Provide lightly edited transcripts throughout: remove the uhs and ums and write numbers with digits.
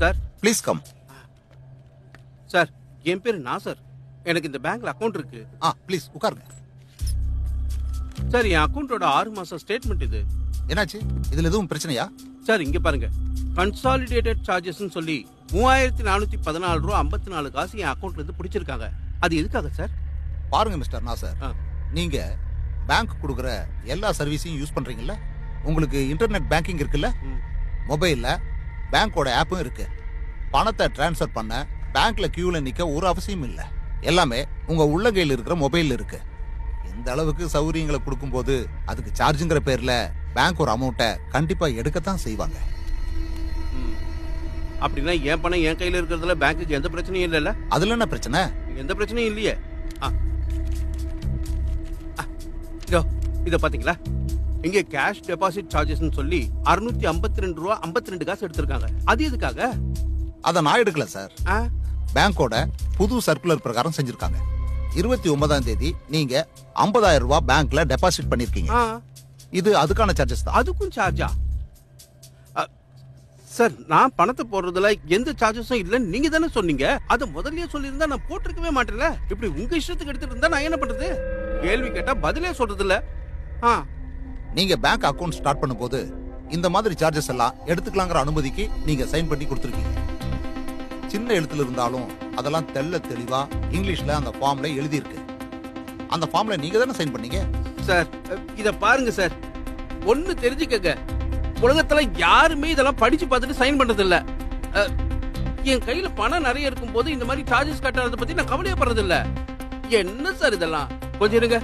Sir please come. Sir, என் பேர் நாசர். எனக்கு இந்த பேங்க்ல அக்கவுண்ட் இருக்கு. ப்ளீஸ் உட்காருங்க. சார், என் அக்கவுண்டோட 6 மாசம் ஸ்டேட்மெண்ட் இது. என்னாச்சு? இதுல எதுவும் பிரச்சனையா? சார், இங்க பாருங்க. கன்சாலிடேட்டட் சார்ஜஸ்ன்னு சொல்லி 3414 ரூபா 54 காசு என் அக்கவுண்ட்ல இருந்து பிடிச்சிருக்காங்க. அது எதுக்காக சார்? பாருங்க மிஸ்டர் நாசர், நீங்க பேங்க் கொடுக்குற எல்லா சர்வீஸையும் யூஸ் பண்றீங்கல்ல? உங்களுக்கு இன்டர்நெட் பேங்கிங் இருக்குல்ல? மொபைல்ல பேங்கோட ஆப்பும் இருக்கு. பணத்தை டிரான்ஸ்ஃபர் பண்ண பேங்க்ல கியூல நிக்க ஒரு அவசியம் இல்லை. எல்லாமே உங்க உள்ளங்கையில் இருக்கிற மொபைல்ல இருக்கு. இந்த அளவுக்கு சௌகரியங்களை கொடுக்கும்போது அதுக்கு சார்ஜுங்கிற பேர்ல பேங்க் ஒரு அமௌண்ட்டை கண்டிப்பா எடுக்கத்தான் செய்வாங்க. அப்படின்னா என் பணம் என் கையில இருக்கிறதுல பேங்க்குக்கு எந்த பிரச்சனையும் இல்லைல்ல? அதுல என்ன பிரச்சனை? எந்த பிரச்சனையும் இல்லையே. இத பாத்தீங்களா? இங்க கேஷ் டெபாசிட் சார்ஜஸ்னு சொல்லி 652 ரூபா 52 காசு எடுத்திருக்காங்க. அது எதுக்காக? அத நான் எடுக்கல சார். பேங்கோட புது சர்க்குலர் பிரகாரம் செஞ்சிருக்காங்க. 29ஆம் தேதி நீங்க 50,000 ரூபாய் பேங்க்ல டெபாசிட் பண்ணிருக்கீங்க. இது அதுக்கான சார்ஜஸ் தான். அதுக்கும் சார்ஜா? சார், நான் பணத்தை போடுறதுல எந்த சார்ஜஸும் இல்லைன்னு நீங்க தானே சொன்னீங்க. அதை முதல்லயே சொல்லியிருந்தா நான் போட்டிருக்கவே மாட்டேன்ல. இப்படி உங்க இஷ்டத்துக்கு எடுத்துட்டு இருந்தா நான் என்ன பண்றது? கேள்வி கேட்டா பதிலே சொல்றது இல்ல. நீங்க பேங்க் அக்கவுண்ட் ஸ்டார்ட் பண்ணும்போது இந்த மாதிரி சார்ஜஸ் எல்லாம் எடுத்துக்கலாங்கிற அனுமதிக்கு நீங்க சைன் பண்ணி கொடுத்துருக்கீங்க. சின்ன எழுத்துல இருந்தாலும் அதெல்லாம் தெள்ள தெளிவா இங்கிலீஷ்ல அந்த ஃபார்ம்ல எழுதி இருக்கு. அந்த ஃபார்ம்ல நீங்க தானே சைன் பண்ணீங்க. சார், இத பாருங்க சார், ஒண்ணு தெரிஞ்சுக்கங்க. உலகத்துல யாருமே இதெல்லாம் படிச்சு பார்த்துட்டு சைன் பண்றது இல்ல. என் கையில பணம் நிறைய இருக்கும் போது இந்த மாதிரி சார்ஜஸ் கட்டுறத பத்தி நான் கவலையப்படுறது இல்ல. என்ன சார் இதெல்லாம்? கொஞ்சம் இருங்க,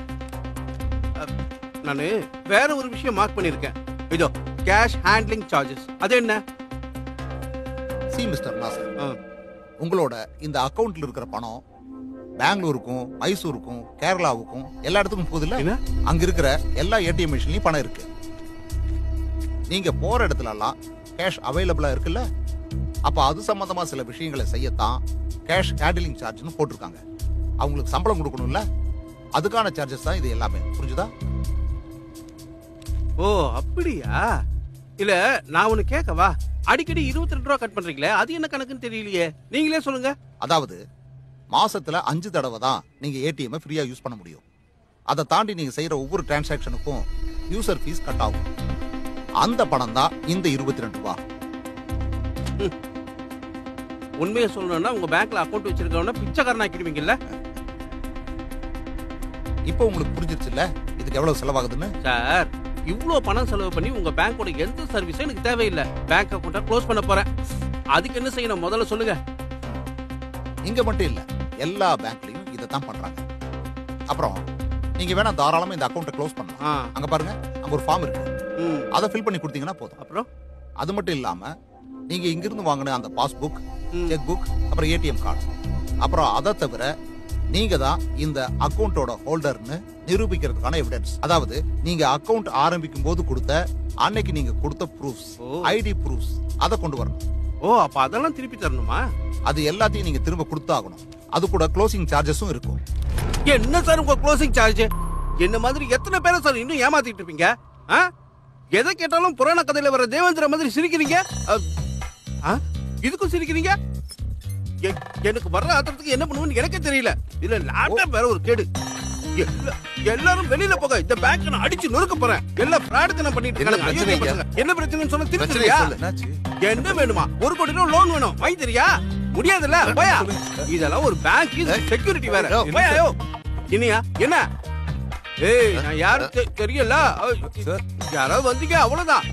நானு வேற ஒரு விஷயம் மார்க் பண்ணிருக்கேன். இதோ கேஷ் ஹேண்ட்லிங் சார்ஜஸ். அது என்ன? சி மிஸ்டர் நாசர், உங்களோட இந்த அக்கவுண்ட்ல இருக்கிற பணம் பெங்களூருக்கும் மைசூருக்கும் கேரளாவுக்கும் எல்லா இடத்துக்கும் போகுது இல்ல? அங்க இருக்கிற எல்லா ஏடிஎம் மிஷின்லயும் பணம் இருக்கு. நீங்க போற இடத்துல எல்லாம் கேஷ் அவைலபிளா இருக்குல்ல? அப்ப அது சம்பந்தமா சில விஷயங்களை செய்யத்தான் கேஷ் ஹேண்ட்லிங் சார்ஜ்னு போட்டிருக்காங்க. அவங்களுக்கு சம்பளம் கொடுக்கணும்ல, அதுக்கான சார்ஜஸ் தான் இது எல்லாமே. புரிஞ்சுதா? ஓ, அப்படியா? இல்ல, நான் ஒன்னு கேட்கவா? அடிக்கடி 22 ரூபா கட் பண்றீங்களே, அது என்ன கணக்குன்னு தெரியலையே. நீங்களே சொல்லுங்க. அதாவது மாசத்துல 5 தடவை தான் நீங்க ஏடிஎம் ஃப்ரீயா யூஸ் பண்ண முடியும். அதை தாண்டி நீங்க செய்யற ஒவ்வொரு டிரான்சாக்ஷனுக்கும் யூசர் ஃபீஸ் கட் ஆகும். அந்த பணம் தான் இந்த 22 ரூபா. உண்மையை சொல்லணும்னா உங்க பேங்க்ல அக்கவுண்ட் வச்சிருக்கவன பிச்சைக்காரன் ஆக்கிடுவீங்கல்ல? இப்போ உங்களுக்கு புரிஞ்சிருச்சுல்ல இதுக்கு எவ்வளவு செலவாகுதுன்னு? சார், இவ்ளோ பணம் செலவு பண்ணி உங்க பேங்கோட எந்த சர்வீஸும் எனக்கு தேவையில்லை. பேங்க் அக்கவுண்ட க்ளோஸ் பண்ண போறேன். அதுக்கு என்ன செய்யணும் முதல்ல சொல்லுங்க. இங்க மட்டும் இல்ல, எல்லா பேங்க்லயும் இதைத்தான் பண்றாங்க. அப்புறம் நீங்க வேணா தாராளமா இந்த அக்கவுண்ட க்ளோஸ் பண்ணலாம். அங்க பாருங்க, அங்க ஒரு ஃபார்ம் இருக்கு. அதை ஃபில் பண்ணி கொடுத்தீங்கன்னா போதும். அப்புறம் அது மட்டும் இல்லாம நீங்க இங்கிருந்து வாங்கின அந்த பாஸ்புக், செக் புக், அப்புறம் ஏடிஎம் கார்டு, அப்புறம் அதை தவிர நீங்க தான் இந்த அக்கவுண்டோட ஹோல்டர்னு நிரூபிக்கிறதுக்கான எவிடன்ஸ். அதாவது நீங்க அக்கவுண்ட் ஆரம்பிக்கும் போது கொடுத்த அன்னைக்கு நீங்க கொடுத்த ப்ரூஃப்ஸ், ஐடி ப்ரூஃப்ஸ், அதை கொண்டு வரணும். ஓ, அப்ப அதெல்லாம் திருப்பி தரணுமா? அது எல்லாத்தையும் நீங்க திரும்ப கொடுத்தாகணும். அது கூட க்ளோசிங் சார்ஜஸும் இருக்கும். என்ன சார் உங்க க்ளோசிங் சார்ஜ்? என்ன மாதிரி எத்தனை பேரை சார் இன்னும் ஏமாத்திட்டு இருப்பீங்க? எதை கேட்டாலும் புராண கதையில வர தேவேந்திர மாதிரி சிரிக்கிறீங்க. இதுக்கும் சிரிக்கிறீங்க? எனக்கு வர்ற ஆத்திரத்துக்கு என்ன பண்ணுவேன்னு எனக்கே தெரியல. இதுல லேப்டாப் வேற ஒரு கேடு. எல்லாரும் வெளியில போக, இந்த பேங்க் நான் அடிச்சு நொறுக்க போறேன். எல்லா ஃப்ராடுக்கு நான் பண்ணிட்டு இருக்காங்க. என்ன பிரச்சனைன்னு சொன்னா திருப்பியா? என்ன வேணுமா? 1 கோடி ரூபாய் லோன் வேணும், வாங்கி தரியா? முடியாதுல்ல, போயா. இதெல்லாம் ஒரு பேங்க், செக்யூரிட்டி வேற. போயா. இனியா என்ன? ஏய், நான் யாரு தெரியல. யாராவது வந்தீங்க அவ்வளவுதான்.